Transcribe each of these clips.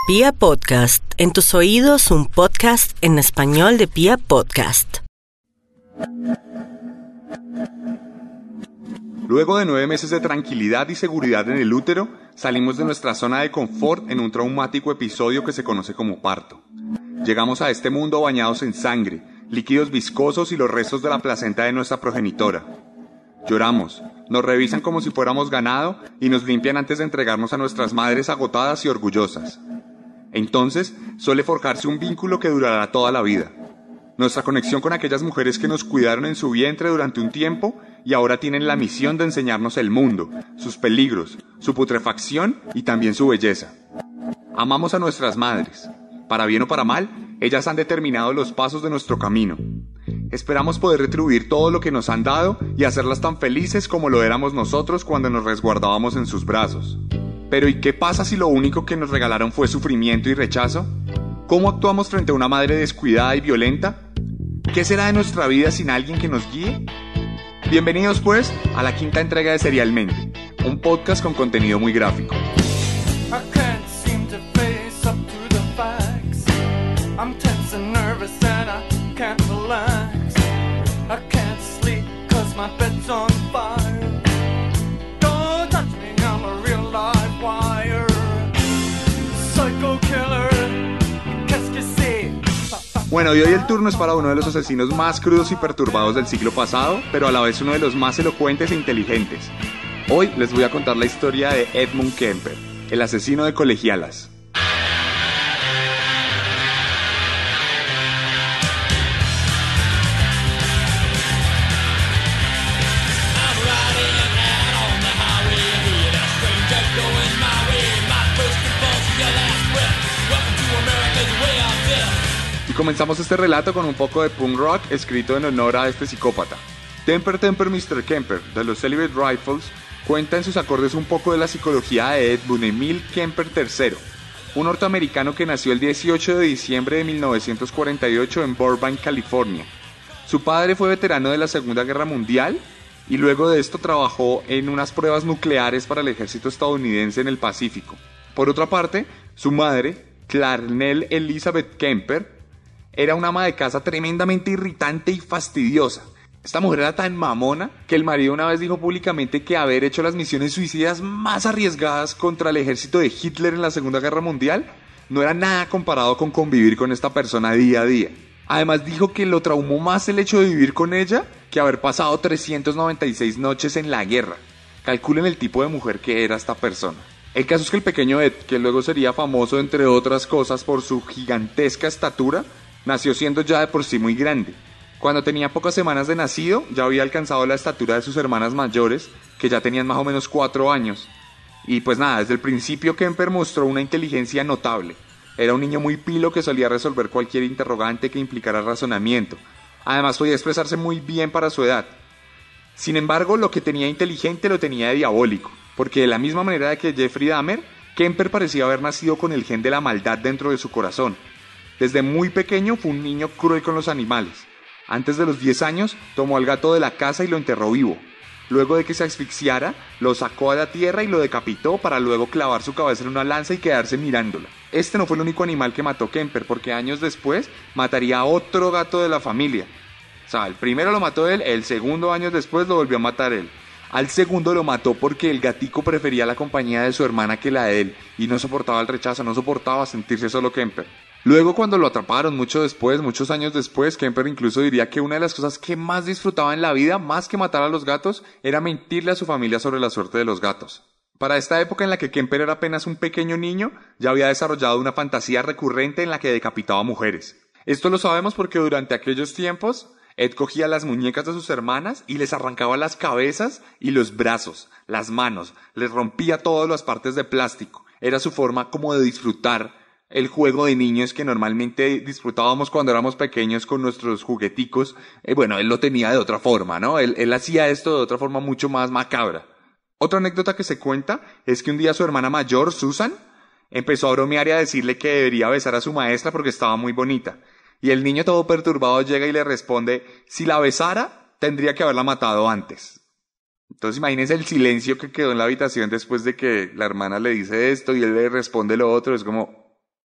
Pia Podcast, en tus oídos un podcast en español de Pia Podcast. Luego de 9 meses de tranquilidad y seguridad en el útero, salimos de nuestra zona de confort en un traumático episodio que se conoce como parto. Llegamos a este mundo bañados en sangre, líquidos viscosos y los restos de la placenta de nuestra progenitora. Lloramos, nos revisan como si fuéramos ganado y nos limpian antes de entregarnos a nuestras madres agotadas y orgullosas. Entonces, suele forjarse un vínculo que durará toda la vida. Nuestra conexión con aquellas mujeres que nos cuidaron en su vientre durante un tiempo y ahora tienen la misión de enseñarnos el mundo, sus peligros, su putrefacción y también su belleza. Amamos a nuestras madres. Para bien o para mal, ellas han determinado los pasos de nuestro camino. Esperamos poder retribuir todo lo que nos han dado y hacerlas tan felices como lo éramos nosotros cuando nos resguardábamos en sus brazos. Pero ¿y qué pasa si lo único que nos regalaron fue sufrimiento y rechazo? ¿Cómo actuamos frente a una madre descuidada y violenta? ¿Qué será de nuestra vida sin alguien que nos guíe? Bienvenidos pues a la 5ª entrega de Serialmente, un podcast con contenido muy gráfico. Bueno, y hoy el turno es para uno de los asesinos más crudos y perturbados del siglo pasado, pero a la vez uno de los más elocuentes e inteligentes. Hoy les voy a contar la historia de Edmund Kemper, el asesino de colegialas. Comenzamos este relato con un poco de punk rock escrito en honor a este psicópata. Temper Temper Mr. Kemper, de los Celibate Rifles, cuenta en sus acordes un poco de la psicología de Edmund Emil Kemper III, un norteamericano que nació el 18 de diciembre de 1948 en Burbank, California. Su padre fue veterano de la Segunda Guerra Mundial y luego de esto trabajó en unas pruebas nucleares para el ejército estadounidense en el Pacífico. Por otra parte, su madre, Clarnell Elizabeth Kemper, era una ama de casa tremendamente irritante y fastidiosa. Esta mujer era tan mamona que el marido una vez dijo públicamente que haber hecho las misiones suicidas más arriesgadas contra el ejército de Hitler en la Segunda Guerra Mundial no era nada comparado con convivir con esta persona día a día. Además dijo que lo traumó más el hecho de vivir con ella que haber pasado 396 noches en la guerra. Calculen el tipo de mujer que era esta persona. El caso es que el pequeño Ed, que luego sería famoso entre otras cosas por su gigantesca estatura, nació siendo ya de por sí muy grande. Cuando tenía pocas semanas de nacido, ya había alcanzado la estatura de sus hermanas mayores, que ya tenían más o menos 4 años. Y pues nada, desde el principio Kemper mostró una inteligencia notable. Era un niño muy pilo que solía resolver cualquier interrogante que implicara razonamiento. Además podía expresarse muy bien para su edad. Sin embargo, lo que tenía inteligente lo tenía de diabólico, porque de la misma manera que Jeffrey Dahmer, Kemper parecía haber nacido con el gen de la maldad dentro de su corazón. Desde muy pequeño fue un niño cruel con los animales. Antes de los 10 años, tomó al gato de la casa y lo enterró vivo. Luego de que se asfixiara, lo sacó a la tierra y lo decapitó para luego clavar su cabeza en una lanza y quedarse mirándola. Este no fue el único animal que mató Kemper, porque años después mataría a otro gato de la familia. O sea, el primero lo mató él, el segundo años después lo volvió a matar él. Al segundo lo mató porque el gatico prefería la compañía de su hermana que la de él y no soportaba el rechazo, no soportaba sentirse solo Kemper. Luego cuando lo atraparon muchos años después, Kemper incluso diría que una de las cosas que más disfrutaba en la vida, más que matar a los gatos, era mentirle a su familia sobre la suerte de los gatos. Para esta época en la que Kemper era apenas un pequeño niño, ya había desarrollado una fantasía recurrente en la que decapitaba mujeres. Esto lo sabemos porque durante aquellos tiempos, Ed cogía las muñecas de sus hermanas y les arrancaba las cabezas y los brazos, las manos, les rompía todas las partes de plástico. Era su forma como de disfrutar el juego de niños que normalmente disfrutábamos cuando éramos pequeños con nuestros jugueticos. Bueno, él lo tenía de otra forma, ¿no? Él hacía esto de otra forma mucho más macabra. Otra anécdota que se cuenta es que un día su hermana mayor, Susan, empezó a bromear y a decirle que debería besar a su maestra porque estaba muy bonita. Y el niño todo perturbado llega y le responde, si la besara, tendría que haberla matado antes. Entonces imagínense el silencio que quedó en la habitación después de que la hermana le dice esto y él le responde lo otro. Es como,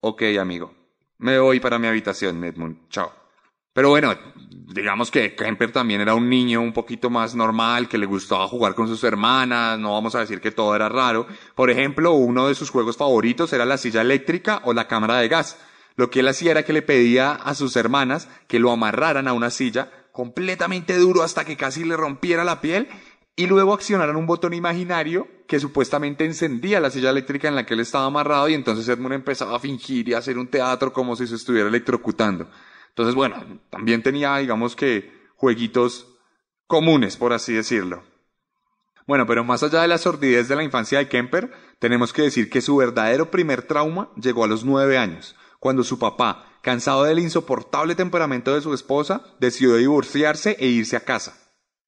Ok, amigo, me voy para mi habitación, Edmund, chao. Pero bueno, digamos que Kemper también era un niño un poquito más normal, que le gustaba jugar con sus hermanas, no vamos a decir que todo era raro. Por ejemplo, uno de sus juegos favoritos era la silla eléctrica o la cámara de gas. Lo que él hacía era que le pedía a sus hermanas que lo amarraran a una silla completamente duro hasta que casi le rompiera la piel y luego accionaran un botón imaginario que supuestamente encendía la silla eléctrica en la que él estaba amarrado y entonces Edmund empezaba a fingir y a hacer un teatro como si se estuviera electrocutando. Entonces, bueno, también tenía, digamos que, jueguitos comunes, por así decirlo. Bueno, pero más allá de la sordidez de la infancia de Kemper, tenemos que decir que su verdadero primer trauma llegó a los 9 años, cuando su papá, cansado del insoportable temperamento de su esposa, decidió divorciarse e irse a casa.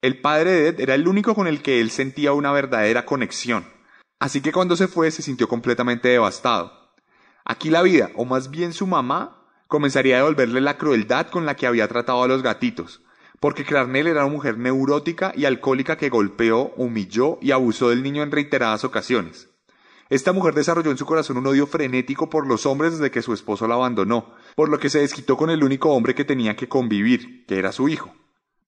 El padre de Ed era el único con el que él sentía una verdadera conexión. Así que cuando se fue se sintió completamente devastado. Aquí la vida, o más bien su mamá, comenzaría a devolverle la crueldad con la que había tratado a los gatitos, porque Clarnell era una mujer neurótica y alcohólica que golpeó, humilló y abusó del niño en reiteradas ocasiones. Esta mujer desarrolló en su corazón un odio frenético por los hombres desde que su esposo la abandonó, por lo que se desquitó con el único hombre que tenía que convivir, que era su hijo.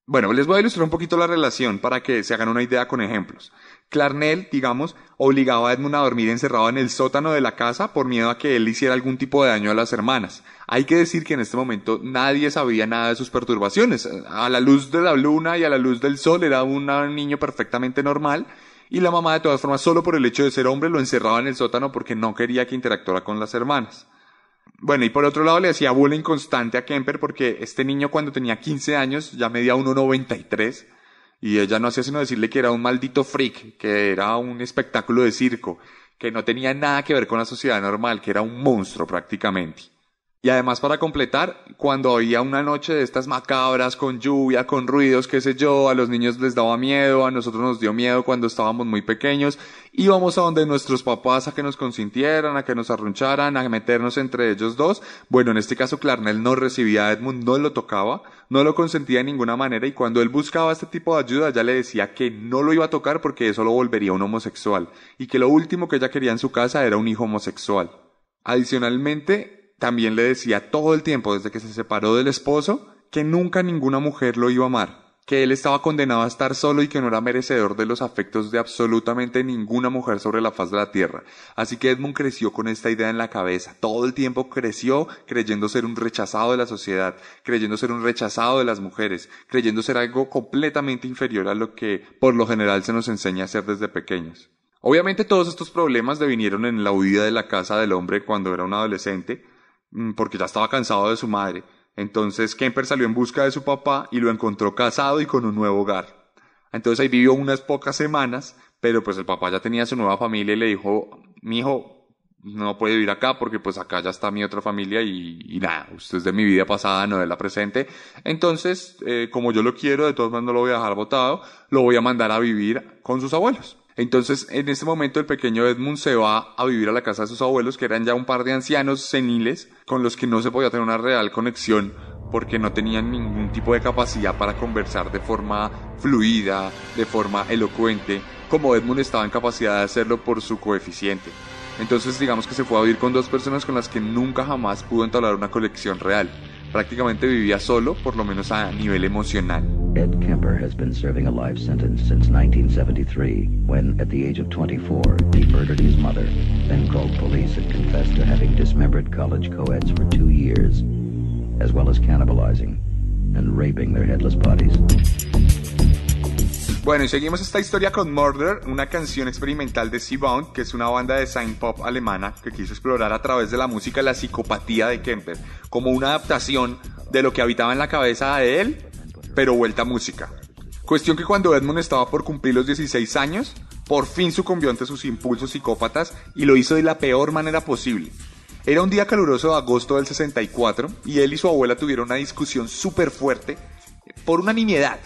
Bueno, les voy a ilustrar un poquito la relación para que se hagan una idea con ejemplos. Clarnell, digamos, obligaba a Edmund a dormir encerrado en el sótano de la casa por miedo a que él hiciera algún tipo de daño a las hermanas. Hay que decir que en este momento nadie sabía nada de sus perturbaciones. A la luz de la luna y a la luz del sol era un niño perfectamente normal y la mamá de todas formas solo por el hecho de ser hombre lo encerraba en el sótano porque no quería que interactuara con las hermanas. Bueno, y por otro lado le hacía bullying constante a Kemper porque este niño cuando tenía 15 años ya medía 1,93 y ella no hacía sino decirle que era un maldito freak, que era un espectáculo de circo, que no tenía nada que ver con la sociedad normal, que era un monstruo prácticamente. Y además para completar, cuando había una noche de estas macabras con lluvia, con ruidos, qué sé yo, a los niños les daba miedo, a nosotros nos dio miedo cuando estábamos muy pequeños, íbamos a donde nuestros papás a que nos consintieran, a que nos arruncharan, a meternos entre ellos dos. Bueno, en este caso Clarnell no recibía a Edmund, no lo tocaba, no lo consentía de ninguna manera y cuando él buscaba este tipo de ayuda ya le decía que no lo iba a tocar porque eso lo volvería un homosexual y que lo último que ella quería en su casa era un hijo homosexual. Adicionalmente, también le decía todo el tiempo desde que se separó del esposo que nunca ninguna mujer lo iba a amar, que él estaba condenado a estar solo y que no era merecedor de los afectos de absolutamente ninguna mujer sobre la faz de la tierra. Así que Edmund creció con esta idea en la cabeza, todo el tiempo creció creyendo ser un rechazado de la sociedad, creyendo ser un rechazado de las mujeres, creyendo ser algo completamente inferior a lo que por lo general se nos enseña a ser desde pequeños. Obviamente todos estos problemas devinieron en la huida de la casa del hombre cuando era un adolescente, porque ya estaba cansado de su madre. Entonces Kemper salió en busca de su papá y lo encontró casado y con un nuevo hogar. Entonces ahí vivió unas pocas semanas, pero pues el papá ya tenía su nueva familia y le dijo, mijo, no puede vivir acá porque pues acá ya está mi otra familia y nada, usted es de mi vida pasada, no de la presente. Entonces, como yo lo quiero, de todas maneras no lo voy a dejar botado, lo voy a mandar a vivir con sus abuelos. Entonces, en este momento el pequeño Edmund se va a vivir a la casa de sus abuelos, que eran ya un par de ancianos seniles, con los que no se podía tener una real conexión, porque no tenían ningún tipo de capacidad para conversar de forma fluida, de forma elocuente, como Edmund estaba en capacidad de hacerlo por su coeficiente. Entonces, digamos que se fue a vivir con dos personas con las que nunca jamás pudo entablar una conexión real. Prácticamente vivía solo, por lo menos a nivel emocional. Ed Kemper has been serving a life sentence since 1973, when, at the age of 24, he murdered his mother, then called police and confessed to having dismembered college co-eds for 2 years, as well as cannibalizing and raping their headless bodies. Bueno, y seguimos esta historia con Murder, una canción experimental de Seabound, que es una banda de synth-pop alemana que quiso explorar a través de la música la psicopatía de Kemper, como una adaptación de lo que habitaba en la cabeza de él, pero vuelta a música. Cuestión que cuando Edmund estaba por cumplir los 16 años, por fin sucumbió ante sus impulsos psicópatas y lo hizo de la peor manera posible. Era un día caluroso de agosto del 64 y él y su abuela tuvieron una discusión súper fuerte por una nimiedad.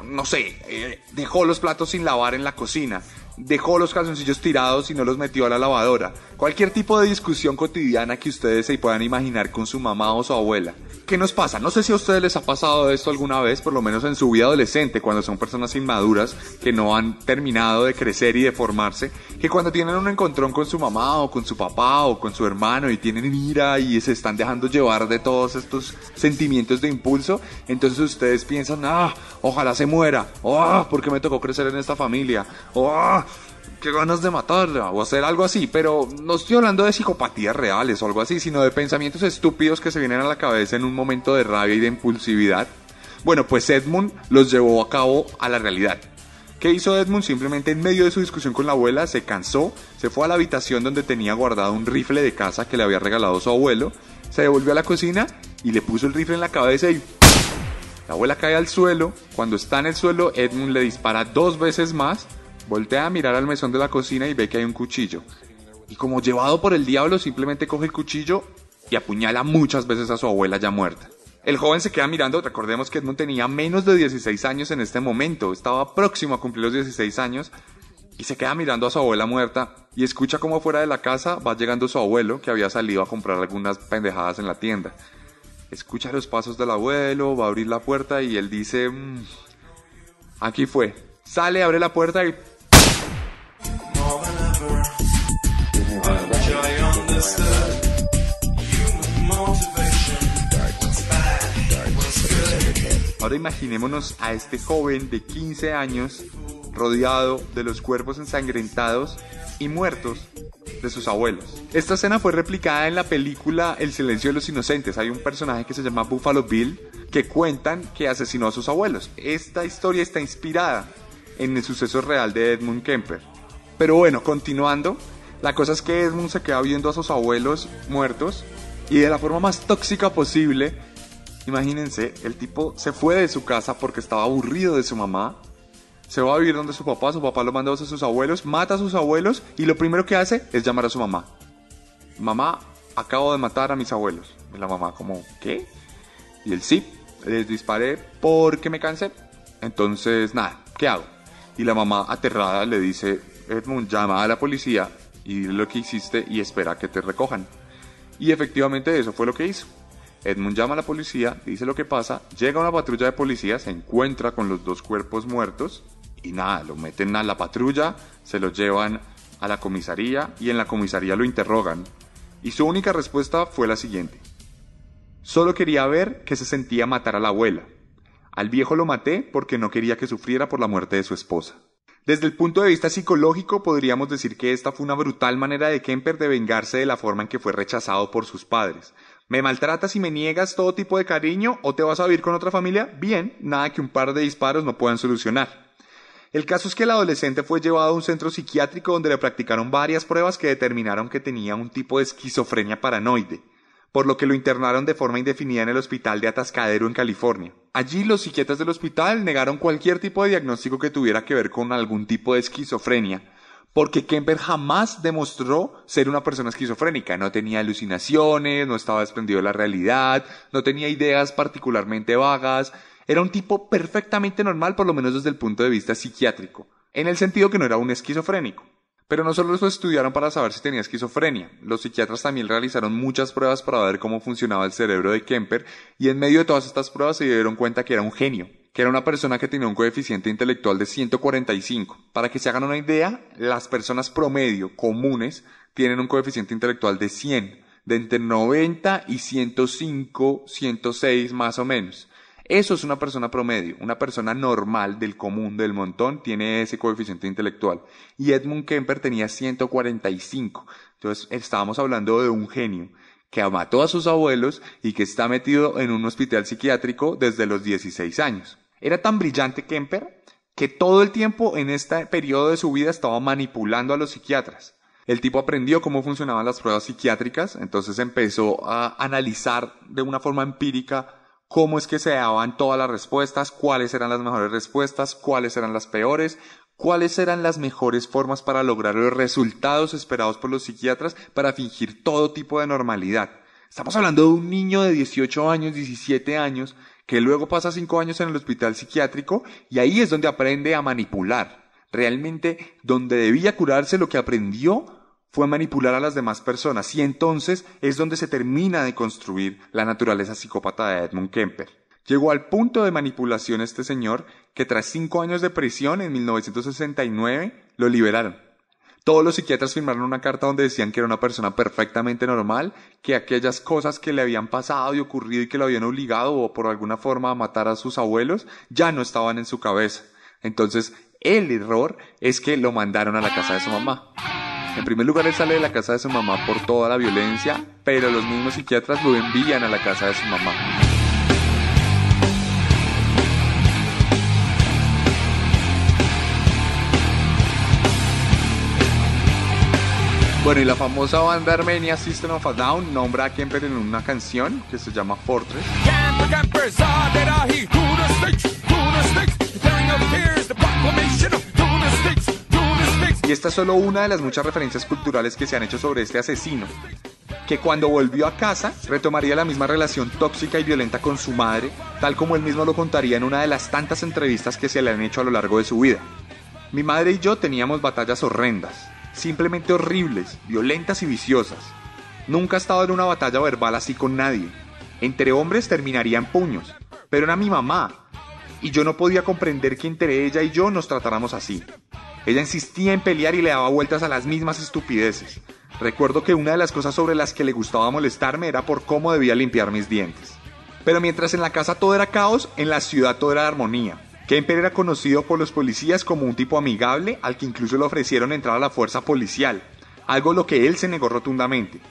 No sé, dejó los platos sin lavar en la cocina, dejó los calzoncillos tirados y no los metió a la lavadora. Cualquier tipo de discusión cotidiana que ustedes se puedan imaginar con su mamá o su abuela. ¿Qué nos pasa? No sé si a ustedes les ha pasado esto alguna vez, por lo menos en su vida adolescente, cuando son personas inmaduras que no han terminado de crecer y de formarse, que cuando tienen un encontrón con su mamá o con su papá o con su hermano y tienen ira y se están dejando llevar de todos estos sentimientos de impulso, entonces ustedes piensan, ojalá se muera, porque me tocó crecer en esta familia, qué ganas de matarla, o hacer algo así. Pero no estoy hablando de psicopatías reales o algo así, sino de pensamientos estúpidos que se vienen a la cabeza en un momento de rabia y de impulsividad. Bueno, pues Edmund los llevó a cabo a la realidad. ¿Qué hizo Edmund? Simplemente en medio de su discusión con la abuela se cansó, se fue a la habitación donde tenía guardado un rifle de caza que le había regalado su abuelo, se devolvió a la cocina y le puso el rifle en la cabeza y la abuela cae al suelo. Cuando está en el suelo, Edmund le dispara 2 veces más. Voltea a mirar al mesón de la cocina y ve que hay un cuchillo. Y como llevado por el diablo, simplemente coge el cuchillo y apuñala muchas veces a su abuela ya muerta. El joven se queda mirando. Recordemos que Edmund tenía menos de 16 años en este momento. Estaba próximo a cumplir los 16 años. Y se queda mirando a su abuela muerta. Y escucha como fuera de la casa va llegando su abuelo, que había salido a comprar algunas pendejadas en la tienda. Escucha los pasos del abuelo, va a abrir la puerta y él dice... aquí fue. Sale, abre la puerta y... Ahora imaginémonos a este joven de 15 años rodeado de los cuerpos ensangrentados y muertos de sus abuelos. Esta escena fue replicada en la película El silencio de los inocentes. Hay un personaje que se llama Buffalo Bill que cuentan que asesinó a sus abuelos. Esta historia está inspirada en el suceso real de Edmund Kemper. Pero bueno, continuando, la cosa es que Edmund se queda viendo a sus abuelos muertos y de la forma más tóxica posible. Imagínense, el tipo se fue de su casa porque estaba aburrido de su mamá, se va a vivir donde su papá lo manda a sus abuelos, mata a sus abuelos y lo primero que hace es llamar a su mamá. Mamá, acabo de matar a mis abuelos. Y la mamá como, ¿qué? Y él, sí, les disparé porque me cansé. Entonces, nada, ¿qué hago? Y la mamá, aterrada, le dice, Edmund, llama a la policía y dile lo que hiciste y espera que te recojan. Y efectivamente eso fue lo que hizo. Edmund llama a la policía, dice lo que pasa, llega una patrulla de policía, se encuentra con los 2 cuerpos muertos y nada, lo meten a la patrulla, se lo llevan a la comisaría y en la comisaría lo interrogan. Y su única respuesta fue la siguiente: solo quería ver qué se sentía matar a la abuela. Al viejo lo maté porque no quería que sufriera por la muerte de su esposa. Desde el punto de vista psicológico, podríamos decir que esta fue una brutal manera de Kemper de vengarse de la forma en que fue rechazado por sus padres. ¿Me maltratas y me niegas todo tipo de cariño o te vas a vivir con otra familia? Bien, nada que un par de disparos no puedan solucionar. El caso es que el adolescente fue llevado a un centro psiquiátrico donde le practicaron varias pruebas que determinaron que tenía un tipo de esquizofrenia paranoide, por lo que lo internaron de forma indefinida en el hospital de Atascadero en California. Allí los psiquiatras del hospital negaron cualquier tipo de diagnóstico que tuviera que ver con algún tipo de esquizofrenia, porque Kemper jamás demostró ser una persona esquizofrénica. No tenía alucinaciones, no estaba desprendido de la realidad, no tenía ideas particularmente vagas. Era un tipo perfectamente normal, por lo menos desde el punto de vista psiquiátrico, en el sentido que no era un esquizofrénico. Pero no solo lo estudiaron para saber si tenía esquizofrenia, los psiquiatras también realizaron muchas pruebas para ver cómo funcionaba el cerebro de Kemper, y en medio de todas estas pruebas se dieron cuenta que era un genio, que era una persona que tenía un coeficiente intelectual de 145. Para que se hagan una idea, las personas promedio, comunes, tienen un coeficiente intelectual de 100, de entre 90 y 105, 106 más o menos. Eso es una persona promedio, una persona normal del común, del montón, tiene ese coeficiente intelectual. Y Edmund Kemper tenía 145. Entonces estábamos hablando de un genio que mató a sus abuelos y que está metido en un hospital psiquiátrico desde los 16 años. Era tan brillante Kemper que todo el tiempo en este periodo de su vida estaba manipulando a los psiquiatras. El tipo aprendió cómo funcionaban las pruebas psiquiátricas, entonces empezó a analizar de una forma empírica cómo es que se daban todas las respuestas, cuáles eran las mejores respuestas, cuáles eran las peores, cuáles eran las mejores formas para lograr los resultados esperados por los psiquiatras para fingir todo tipo de normalidad. Estamos hablando de un niño de 18 años, 17 años, que luego pasa 5 años en el hospital psiquiátrico y ahí es donde aprende a manipular. Realmente, donde debía curarse, lo que aprendió fue manipular a las demás personas, y entonces es donde se termina de construir la naturaleza psicópata de Edmund Kemper. Llegó al punto de manipulación este señor que tras 5 años de prisión en 1969 lo liberaron. Todos los psiquiatras firmaron una carta donde decían que era una persona perfectamente normal, que aquellas cosas que le habían pasado y ocurrido y que lo habían obligado o por alguna forma a matar a sus abuelos ya no estaban en su cabeza. Entonces, el error es que lo mandaron a la casa de su mamá. En primer lugar, él sale de la casa de su mamá por toda la violencia, pero los mismos psiquiatras lo envían a la casa de su mamá. Bueno, y la famosa banda armenia System of a Down nombra a Kemper en una canción que se llama Fortress. Y esta es solo una de las muchas referencias culturales que se han hecho sobre este asesino, que cuando volvió a casa retomaría la misma relación tóxica y violenta con su madre, tal como él mismo lo contaría en una de las tantas entrevistas que se le han hecho a lo largo de su vida. Mi madre y yo teníamos batallas horrendas, simplemente horribles, violentas y viciosas. Nunca he estado en una batalla verbal así con nadie. Entre hombres terminaría en puños, pero era mi mamá, y yo no podía comprender que entre ella y yo nos tratáramos así. Ella insistía en pelear y le daba vueltas a las mismas estupideces. Recuerdo que una de las cosas sobre las que le gustaba molestarme era por cómo debía limpiar mis dientes. Pero mientras en la casa todo era caos, en la ciudad todo era armonía. Kemper era conocido por los policías como un tipo amigable al que incluso le ofrecieron entrar a la fuerza policial, algo a lo que él se negó rotundamente.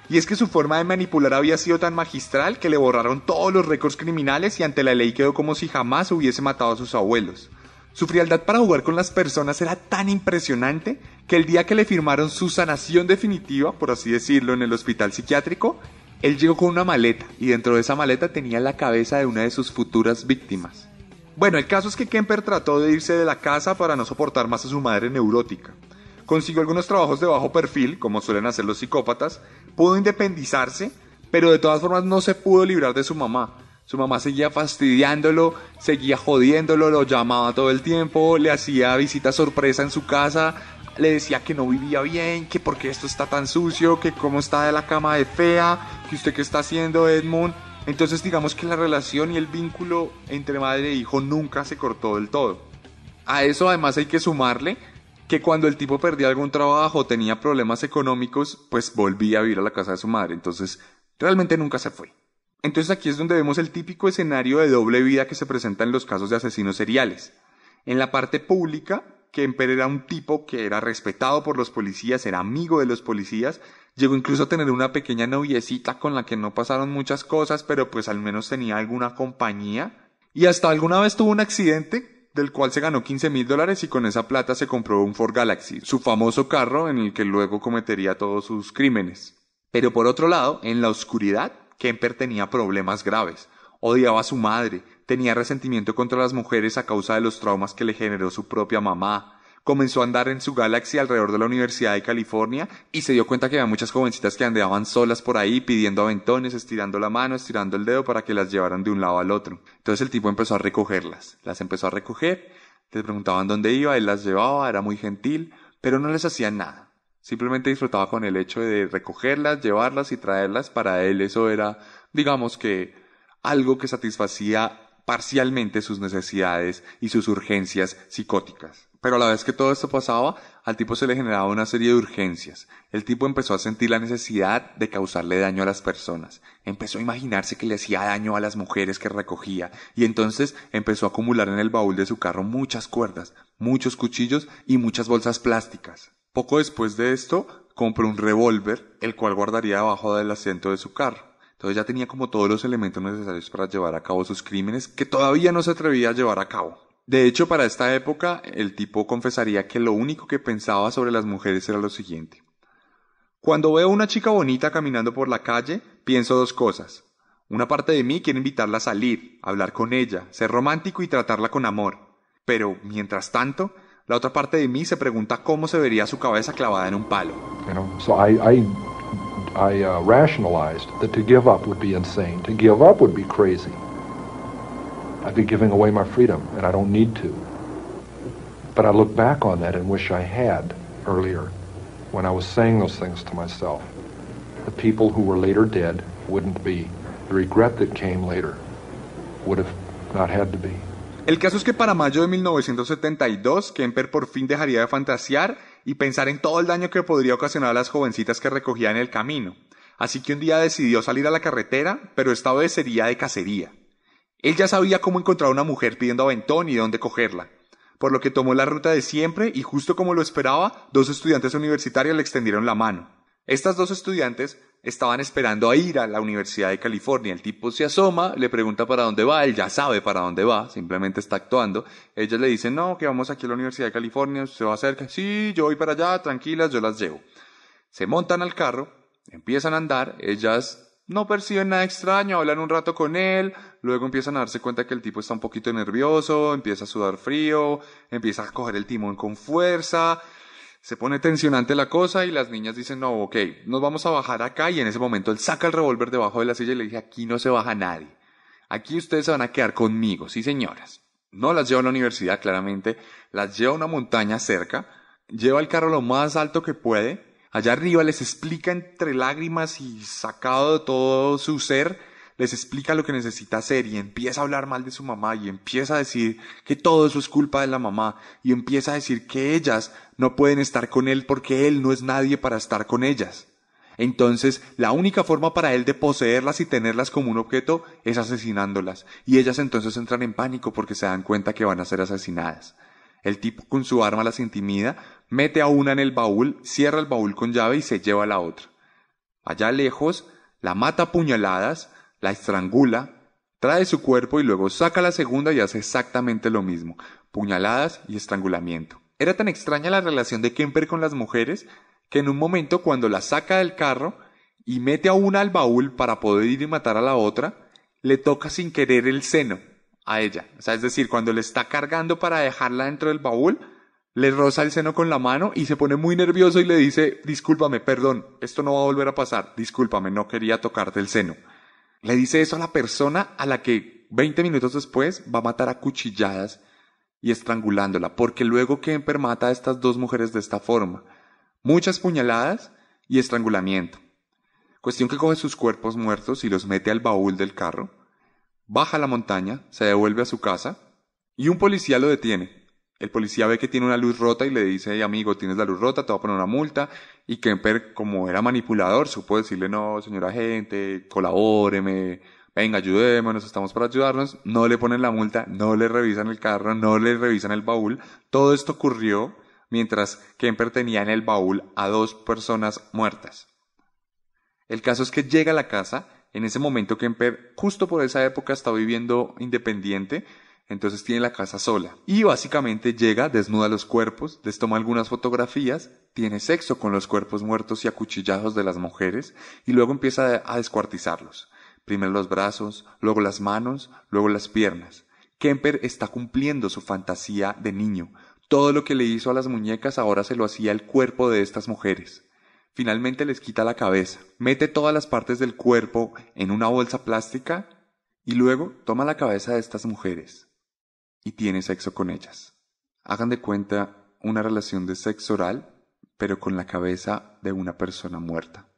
Y es que su forma de manipular había sido tan magistral que le borraron todos los récords criminales y ante la ley quedó como si jamás hubiese matado a sus abuelos. Su frialdad para jugar con las personas era tan impresionante que el día que le firmaron su sanación definitiva, por así decirlo, en el hospital psiquiátrico, él llegó con una maleta y dentro de esa maleta tenía la cabeza de una de sus futuras víctimas. Bueno, el caso es que Kemper trató de irse de la casa para no soportar más a su madre neurótica. Consiguió algunos trabajos de bajo perfil, como suelen hacer los psicópatas, pudo independizarse, pero de todas formas no se pudo librar de su mamá. Su mamá seguía fastidiándolo, seguía jodiéndolo, lo llamaba todo el tiempo, le hacía visitas sorpresa en su casa, le decía que no vivía bien, que por qué esto está tan sucio, que cómo está de la cama de fea, que usted qué está haciendo, Edmund. Entonces digamos que la relación y el vínculo entre madre e hijo nunca se cortó del todo. A eso además hay que sumarle que cuando el tipo perdía algún trabajo o tenía problemas económicos, pues volvía a vivir a la casa de su madre, entonces realmente nunca se fue. Entonces aquí es donde vemos el típico escenario de doble vida que se presenta en los casos de asesinos seriales. En la parte pública, Kemper era un tipo que era respetado por los policías, era amigo de los policías, llegó incluso a tener una pequeña noviecita con la que no pasaron muchas cosas, pero pues al menos tenía alguna compañía. Y hasta alguna vez tuvo un accidente del cual se ganó $15,000 y con esa plata se compró un Ford Galaxy, su famoso carro en el que luego cometería todos sus crímenes. Pero por otro lado, en la oscuridad, Kemper tenía problemas graves. Odiaba a su madre, tenía resentimiento contra las mujeres a causa de los traumas que le generó su propia mamá. Comenzó a andar en su Galaxy alrededor de la Universidad de California y se dio cuenta que había muchas jovencitas que andaban solas por ahí pidiendo aventones, estirando la mano, estirando el dedo para que las llevaran de un lado al otro. Entonces el tipo empezó a recogerlas. Las empezó a recoger, les preguntaban dónde iba, él las llevaba, era muy gentil, pero no les hacía nada. Simplemente disfrutaba con el hecho de recogerlas, llevarlas y traerlas. Para él eso era, digamos que, algo que satisfacía parcialmente sus necesidades y sus urgencias psicóticas. Pero a la vez que todo esto pasaba, al tipo se le generaba una serie de urgencias. El tipo empezó a sentir la necesidad de causarle daño a las personas. Empezó a imaginarse que le hacía daño a las mujeres que recogía. Y entonces empezó a acumular en el baúl de su carro muchas cuerdas, muchos cuchillos y muchas bolsas plásticas. Poco después de esto, compró un revólver, el cual guardaría debajo del asiento de su carro. Entonces ya tenía como todos los elementos necesarios para llevar a cabo sus crímenes, que todavía no se atrevía a llevar a cabo. De hecho, para esta época, el tipo confesaría que lo único que pensaba sobre las mujeres era lo siguiente. Cuando veo a una chica bonita caminando por la calle, pienso dos cosas. Una parte de mí quiere invitarla a salir, hablar con ella, ser romántico y tratarla con amor. Pero, mientras tanto, la otra parte de mí se pregunta cómo se vería su cabeza clavada en un palo. So I rationalized that to give up would be insane. To give up would be crazy. I'd be giving away my freedom, and I don't need to. But I look back on that and wish I had earlier when I was saying those things to myself. The people who were later dead wouldn't be. The regret that came later would have not had to be. El caso es que para mayo de 1972, Kemper por fin dejaría de fantasear y pensar en todo el daño que podría ocasionar a las jovencitas que recogía en el camino. Así que un día decidió salir a la carretera, pero esta vez sería de cacería. Él ya sabía cómo encontrar a una mujer pidiendo aventón y dónde cogerla, por lo que tomó la ruta de siempre y justo como lo esperaba, 2 estudiantes universitarios le extendieron la mano. Estas 2 estudiantes estaban esperando a ir a la Universidad de California. El tipo se asoma, le pregunta para dónde va, él ya sabe para dónde va, simplemente está actuando. Ellas le dicen, no, que vamos aquí a la Universidad de California, ¿se va cerca? Sí, yo voy para allá, tranquilas, yo las llevo. Se montan al carro, empiezan a andar, ellas no perciben nada extraño, hablan un rato con él, luego empiezan a darse cuenta que el tipo está un poquito nervioso, empieza a sudar frío, empieza a coger el timón con fuerza. Se pone tensionante la cosa y las niñas dicen, no, ok, nos vamos a bajar acá, y en ese momento él saca el revólver debajo de la silla y le dice, aquí no se baja nadie. Aquí ustedes se van a quedar conmigo, sí señoras. No las lleva a la universidad, claramente, las lleva a una montaña cerca, lleva el carro lo más alto que puede, allá arriba les explica entre lágrimas y sacado de todo su ser, les explica lo que necesita hacer y empieza a hablar mal de su mamá y empieza a decir que todo eso es culpa de la mamá y empieza a decir que ellas no pueden estar con él porque él no es nadie para estar con ellas. Entonces, la única forma para él de poseerlas y tenerlas como un objeto es asesinándolas, y ellas entonces entran en pánico porque se dan cuenta que van a ser asesinadas. El tipo con su arma las intimida, mete a una en el baúl, cierra el baúl con llave y se lleva a la otra. Allá lejos, la mata a puñaladas, la estrangula, trae su cuerpo y luego saca la segunda y hace exactamente lo mismo, puñaladas y estrangulamiento. Era tan extraña la relación de Kemper con las mujeres que en un momento cuando la saca del carro y mete a una al baúl para poder ir y matar a la otra, le toca sin querer el seno a ella. O sea, es decir, cuando le está cargando para dejarla dentro del baúl, le roza el seno con la mano y se pone muy nervioso y le dice, discúlpame, perdón, esto no va a volver a pasar, discúlpame, no quería tocarte el seno. Le dice eso a la persona a la que 20 minutos después va a matar a cuchilladas y estrangulándola, porque luego Kemper mata a estas 2 mujeres de esta forma. Muchas puñaladas y estrangulamiento. Cuestión que coge sus cuerpos muertos y los mete al baúl del carro, baja a la montaña, se devuelve a su casa y un policía lo detiene. El policía ve que tiene una luz rota y le dice, hey, amigo, tienes la luz rota, te voy a poner una multa. Y Kemper, como era manipulador, supo decirle, no, señor agente, colabóreme, venga, ayudémonos, estamos para ayudarnos. No le ponen la multa, no le revisan el carro, no le revisan el baúl. Todo esto ocurrió mientras Kemper tenía en el baúl a 2 personas muertas. El caso es que llega a la casa, en ese momento Kemper, justo por esa época, está viviendo independiente, entonces tiene la casa sola. Y básicamente llega, desnuda los cuerpos, les toma algunas fotografías, tiene sexo con los cuerpos muertos y acuchillados de las mujeres, y luego empieza a descuartizarlos. Primero los brazos, luego las manos, luego las piernas. Kemper está cumpliendo su fantasía de niño. Todo lo que le hizo a las muñecas ahora se lo hacía el cuerpo de estas mujeres. Finalmente les quita la cabeza, mete todas las partes del cuerpo en una bolsa plástica y luego toma la cabeza de estas mujeres y tiene sexo con ellas. Hagan de cuenta una relación de sexo oral, pero con la cabeza de una persona muerta.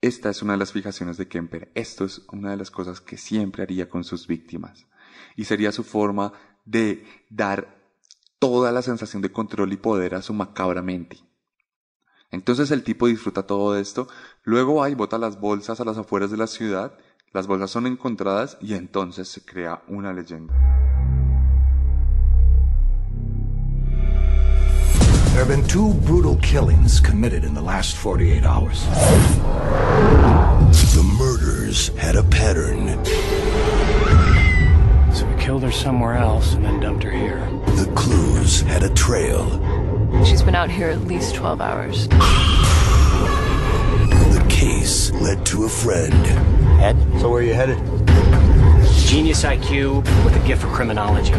Esta es una de las fijaciones de Kemper. Esto es una de las cosas que siempre haría con sus víctimas. Y sería su forma de dar toda la sensación de control y poder a su macabra mente. Entonces el tipo disfruta todo esto, luego va y bota las bolsas a las afueras de la ciudad, las bolsas son encontradas y entonces se crea una leyenda. There have been 2 brutal killings committed in the last 48 hours. The murders had a pattern. So we killed her somewhere else and then dumped her here. The clues had a trail. She's been out here at least 12 hours. The case led to a friend. Ed? So where are you headed? Genius IQ with a gift for criminology.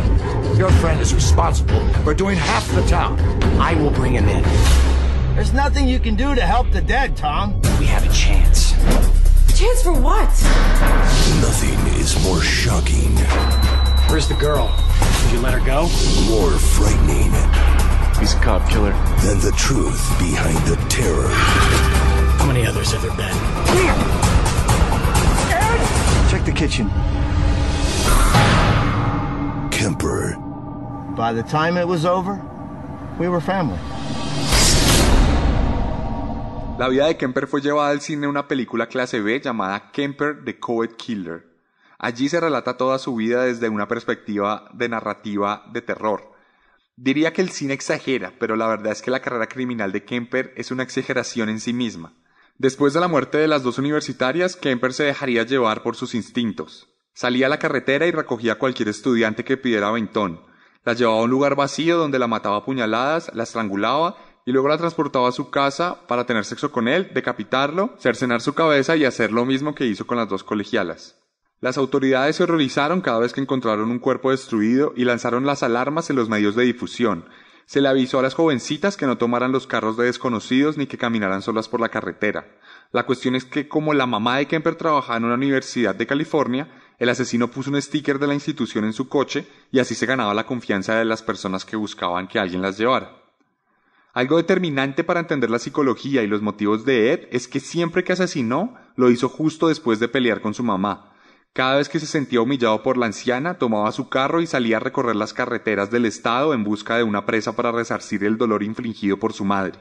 Your friend is responsible for doing half the town. I will bring him in. There's nothing you can do to help the dead, Tom. We have a chance. A chance for what? Nothing is more shocking. Where's the girl? Did you let her go? More frightening. He's a cop killer. Than the truth behind the terror. How many others have there been? Check the kitchen. Kemper. By the time it was over, we were family. La vida de Kemper fue llevada al cine en una película clase B llamada Kemper the Code Killer. Allí se relata toda su vida desde una perspectiva de narrativa de terror. Diría que el cine exagera, pero la verdad es que la carrera criminal de Kemper es una exageración en sí misma. Después de la muerte de las dos universitarias, Kemper se dejaría llevar por sus instintos. Salía a la carretera y recogía a cualquier estudiante que pidiera aventón. La llevaba a un lugar vacío donde la mataba a puñaladas, la estrangulaba y luego la transportaba a su casa para tener sexo con él, decapitarlo, cercenar su cabeza y hacer lo mismo que hizo con las dos colegialas. Las autoridades se horrorizaron cada vez que encontraron un cuerpo destruido y lanzaron las alarmas en los medios de difusión. Se le avisó a las jovencitas que no tomaran los carros de desconocidos ni que caminaran solas por la carretera. La cuestión es que como la mamá de Kemper trabajaba en una universidad de California, el asesino puso un sticker de la institución en su coche y así se ganaba la confianza de las personas que buscaban que alguien las llevara. Algo determinante para entender la psicología y los motivos de Ed es que siempre que asesinó, lo hizo justo después de pelear con su mamá. Cada vez que se sentía humillado por la anciana, tomaba su carro y salía a recorrer las carreteras del estado en busca de una presa para resarcir el dolor infligido por su madre.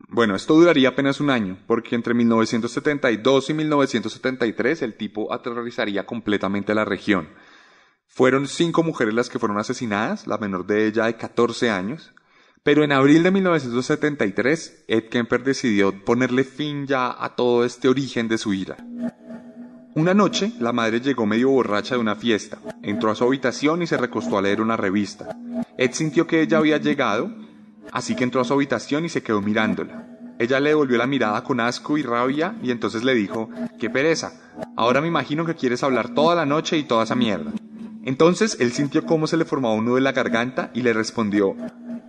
Bueno, esto duraría apenas un año, porque entre 1972 y 1973 el tipo aterrorizaría completamente a la región. Fueron 5 mujeres las que fueron asesinadas, la menor de ella de 14 años. Pero en abril de 1973, Ed Kemper decidió ponerle fin ya a todo este origen de su ira. Una noche, la madre llegó medio borracha de una fiesta, entró a su habitación y se recostó a leer una revista. Ed sintió que ella había llegado, así que entró a su habitación y se quedó mirándola. Ella le devolvió la mirada con asco y rabia y entonces le dijo: «¡Qué pereza! Ahora me imagino que quieres hablar toda la noche y toda esa mierda». Entonces él sintió cómo se le formaba un nudo en la garganta y le respondió: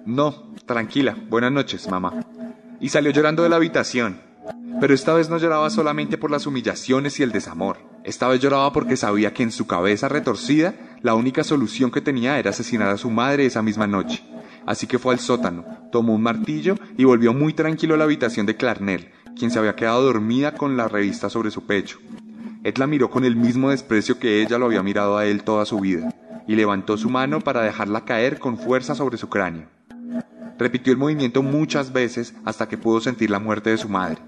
«No, tranquila, buenas noches, mamá». Y salió llorando de la habitación. Pero esta vez no lloraba solamente por las humillaciones y el desamor. Esta vez lloraba porque sabía que en su cabeza retorcida, la única solución que tenía era asesinar a su madre esa misma noche. Así que fue al sótano, tomó un martillo y volvió muy tranquilo a la habitación de Clarnell, quien se había quedado dormida con la revista sobre su pecho. Ed la miró con el mismo desprecio que ella lo había mirado a él toda su vida, y levantó su mano para dejarla caer con fuerza sobre su cráneo. Repitió el movimiento muchas veces hasta que pudo sentir la muerte de su madre.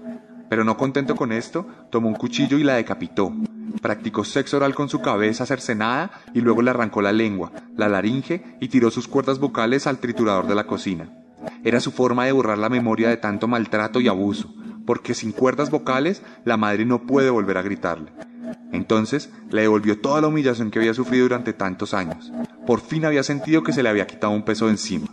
Pero no contento con esto, tomó un cuchillo y la decapitó. Practicó sexo oral con su cabeza cercenada y luego le arrancó la lengua, la laringe y tiró sus cuerdas vocales al triturador de la cocina. Era su forma de borrar la memoria de tanto maltrato y abuso, porque sin cuerdas vocales la madre no puede volver a gritarle. Entonces le devolvió toda la humillación que había sufrido durante tantos años. Por fin había sentido que se le había quitado un peso de encima.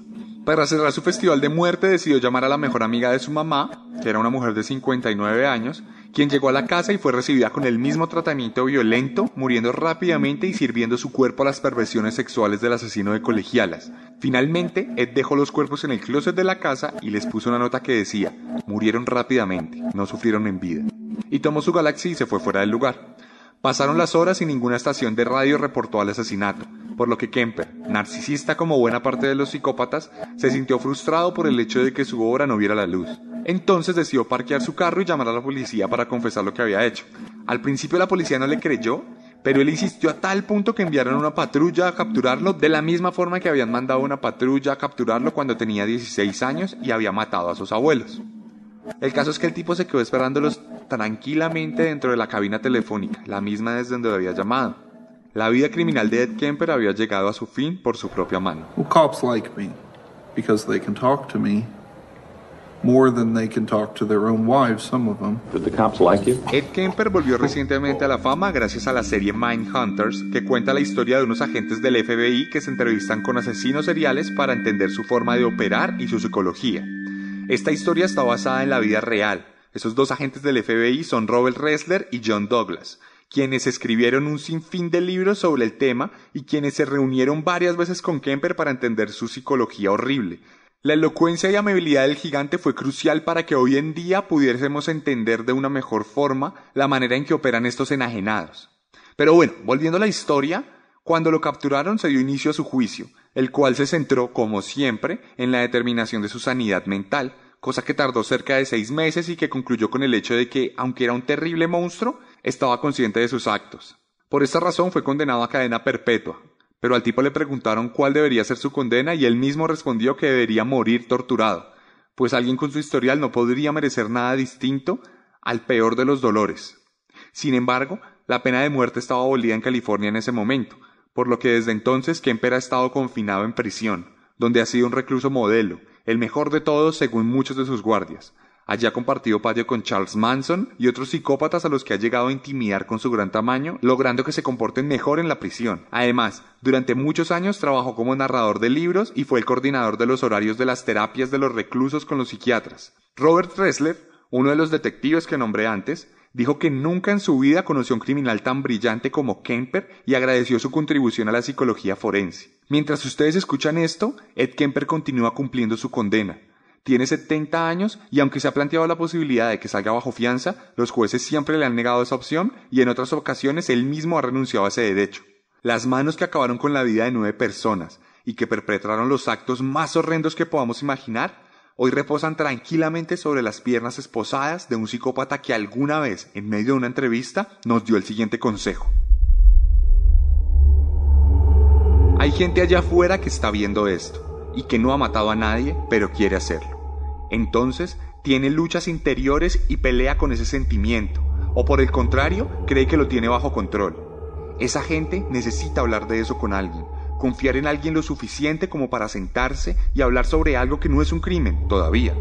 Para cerrar su festival de muerte decidió llamar a la mejor amiga de su mamá, que era una mujer de 59 años, quien llegó a la casa y fue recibida con el mismo tratamiento violento, muriendo rápidamente y sirviendo su cuerpo a las perversiones sexuales del asesino de colegialas. Finalmente, Ed dejó los cuerpos en el closet de la casa y les puso una nota que decía: «Murieron rápidamente, no sufrieron en vida». Y tomó su Galaxy y se fue fuera del lugar. Pasaron las horas y ninguna estación de radio reportó al asesinato, por lo que Kemper, narcisista como buena parte de los psicópatas, se sintió frustrado por el hecho de que su obra no viera la luz. Entonces decidió parquear su carro y llamar a la policía para confesar lo que había hecho. Al principio la policía no le creyó, pero él insistió a tal punto que enviaron una patrulla a capturarlo de la misma forma que habían mandado una patrulla a capturarlo cuando tenía 16 años y había matado a sus abuelos. El caso es que el tipo se quedó esperándolos tranquilamente dentro de la cabina telefónica, la misma desde donde había llamado. La vida criminal de Ed Kemper había llegado a su fin por su propia mano. Well, cops like me because they can talk to me more than they can talk to their own wives, some of them. Did the cops like you? Ed Kemper volvió recientemente a la fama gracias a la serie Mindhunters, que cuenta la historia de unos agentes del FBI que se entrevistan con asesinos seriales para entender su forma de operar y su psicología. Esta historia está basada en la vida real. Esos dos agentes del FBI son Robert Ressler y John Douglas, quienes escribieron un sinfín de libros sobre el tema y quienes se reunieron varias veces con Kemper para entender su psicología horrible. La elocuencia y amabilidad del gigante fue crucial para que hoy en día pudiésemos entender de una mejor forma la manera en que operan estos enajenados. Pero bueno, volviendo a la historia, cuando lo capturaron se dio inicio a su juicio. el cual se centró, como siempre, en la determinación de su sanidad mental, cosa que tardó cerca de 6 meses y que concluyó con el hecho de que, aunque era un terrible monstruo, estaba consciente de sus actos. Por esta razón fue condenado a cadena perpetua, pero al tipo le preguntaron cuál debería ser su condena y él mismo respondió que debería morir torturado, pues alguien con su historial no podría merecer nada distinto al peor de los dolores. Sin embargo, la pena de muerte estaba abolida en California en ese momento, por lo que desde entonces Kemper ha estado confinado en prisión, donde ha sido un recluso modelo, el mejor de todos según muchos de sus guardias. Allí ha compartido patio con Charles Manson y otros psicópatas a los que ha llegado a intimidar con su gran tamaño, logrando que se comporten mejor en la prisión. Además, durante muchos años trabajó como narrador de libros y fue el coordinador de los horarios de las terapias de los reclusos con los psiquiatras. Robert Ressler, uno de los detectives que nombré antes, dijo que nunca en su vida conoció a un criminal tan brillante como Kemper y agradeció su contribución a la psicología forense. Mientras ustedes escuchan esto, Ed Kemper continúa cumpliendo su condena. Tiene 70 años y aunque se ha planteado la posibilidad de que salga bajo fianza, los jueces siempre le han negado esa opción y en otras ocasiones él mismo ha renunciado a ese derecho. Las manos que acabaron con la vida de 9 personas y que perpetraron los actos más horrendos que podamos imaginar, hoy reposan tranquilamente sobre las piernas esposadas de un psicópata que alguna vez, en medio de una entrevista, nos dio el siguiente consejo. Hay gente allá afuera que está viendo esto, y que no ha matado a nadie, pero quiere hacerlo. Entonces, tiene luchas interiores y pelea con ese sentimiento, o por el contrario, cree que lo tiene bajo control. Esa gente necesita hablar de eso con alguien. Confiar en alguien lo suficiente como para sentarse y hablar sobre algo que no es un crimen, todavía.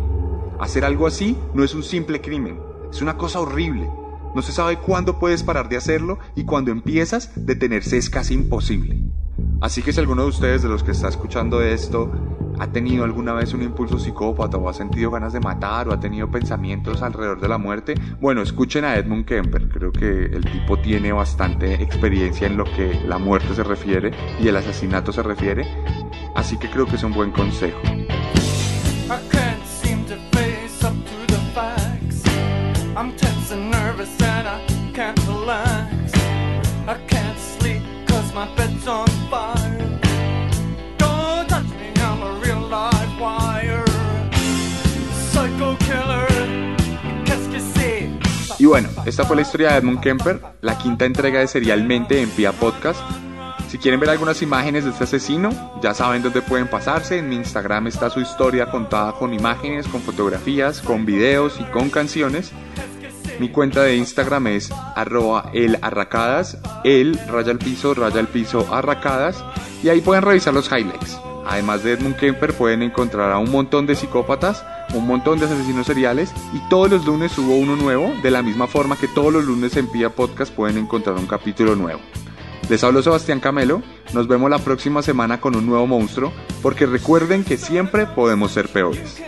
Hacer algo así no es un simple crimen, es una cosa horrible. No se sabe cuándo puedes parar de hacerlo y cuando empiezas, detenerse es casi imposible. Así que si alguno de ustedes, de los que está escuchando esto, ha tenido alguna vez un impulso psicópata o ha sentido ganas de matar o ha tenido pensamientos alrededor de la muerte, bueno, escuchen a Edmund Kemper. Creo que el tipo tiene bastante experiencia en lo que la muerte se refiere y el asesinato se refiere, así que creo que es un buen consejo. Y bueno, esta fue la historia de Edmund Kemper, la quinta entrega de Serialmente en Pia Podcast. Si quieren ver algunas imágenes de este asesino, ya saben dónde pueden pasarse. En mi Instagram está su historia contada con imágenes, con fotografías, con videos y con canciones. Mi cuenta de Instagram es @elarracadas, _arracadas, y ahí pueden revisar los highlights. Además de Edmund Kemper pueden encontrar a un montón de psicópatas, un montón de asesinos seriales, y todos los lunes subo uno nuevo, de la misma forma que todos los lunes en Pia Podcast pueden encontrar un capítulo nuevo. Les hablo Sebastián Camelo, nos vemos la próxima semana con un nuevo monstruo, porque recuerden que siempre podemos ser peores.